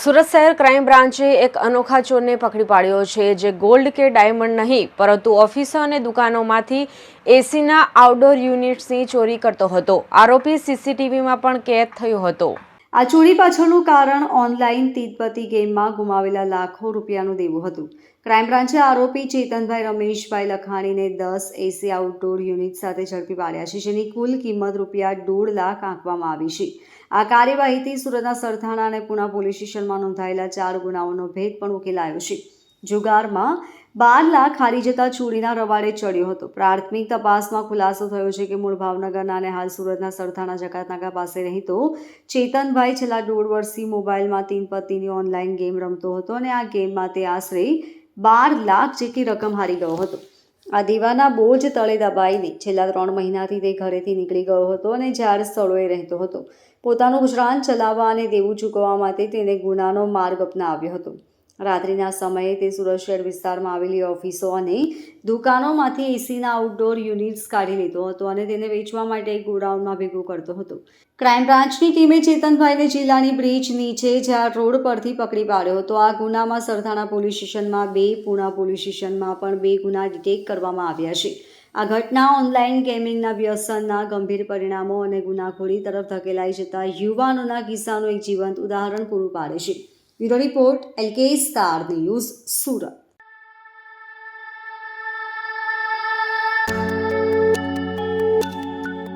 સુરત શહેર ક્રાઇમ બ્રાન્ચે એક અનોખા ચોરને પકડી પાડ્યો છે, જે ગોલ્ડ કે ડાયમંડ નહીં પરંતુ ઓફિસો અને દુકાનોમાંથી એસીના આઉટડોર યુનિટ્સની ચોરી કરતો હતો. આરોપી સીસીટીવીમાં પણ કેદ થયો હતો. આ ચોરી પાછળનું કારણ ઓનલાઈન તીતપતિ ગેમમાં ગુમાવેલા લાખો રૂપિયાનું દેવું હતું. ક્રાઇમ બ્રાન્ચે આરોપી ચેતનભાઈ રમેશભાઈ લખાણીને 10 એસી આઉટડોર યુનિટ સાથે ઝડપી પાડ્યા છે, જેની કુલ કિંમત રૂપિયા 1.5 લાખ આંકવામાં આવી છે. આ કાર્યવાહીથી સુરતના સરથાણા અને પુણા પોલીસ સ્ટેશનમાં નોંધાયેલા 4 ગુનાઓનો ભેદ પણ ઉકેલાયો છે. જુગારમાં 12 લાખ હારી જતા ચોરીના રવાડે ચડ્યો હતો. પ્રાથમિક તપાસમાં ખુલાસો થયો છે કે મૂળ ભાવનગરના અને હાલ સુરતના સરથાણા જકાતનાકા પાસે રહેતો ચેતનભાઈ છેલ્લા 1.5 વર્ષથી મોબાઈલમાં તીનપત્તીની ઓનલાઈન ગેમ રમતો હતો અને આ ગેમમાં તે આશરે 12 લાખ જેટલી રકમ હારી ગયો હતો. આ દીવાના બોજ તળે દબાઈને છેલ્લા 3 મહિનાથી તે ઘરેથી નીકળી ગયો હતો અને 4 સ્થળોએ રહેતો હતો. પોતાનું ગુજરાન ચલાવવા અને દેવું ચૂકવવા માટે તેને ગુનાનો માર્ગ અપનાવ્યો હતો. રાત્રિના સમયે તે સુરત શહેર વિસ્તારમાં આવેલી ઓફિસો અને દુકાનોમાંથી એસીના આઉટડોર યુનિટ્સ કાઢી લેતો હતો અને તેને વેચવા માટે એક ગોડાઉનમાં ભેગું કરતો હતો. ક્રાઇમ બ્રાન્ચની ટીમે ચેતનભાઈને જિલ્લાની બ્રિજ નીચે જ્યાં રોડ પરથી પકડી પાડ્યો હતો. આ ગુનામાં સરથાણા પોલીસ સ્ટેશનમાં 2, પુણા પોલીસ સ્ટેશનમાં પણ 2 ગુના ડિટેક્ટ કરવામાં આવ્યા છે. આ ઘટના ઓનલાઈન ગેમિંગના વ્યસનના ગંભીર પરિણામો અને ગુનાખોરી તરફ ધકેલાઈ જતા યુવાનોના કિસ્સાનું એક જીવંત ઉદાહરણ પૂરું પાડે છે. Bureau report LK star news, Surat.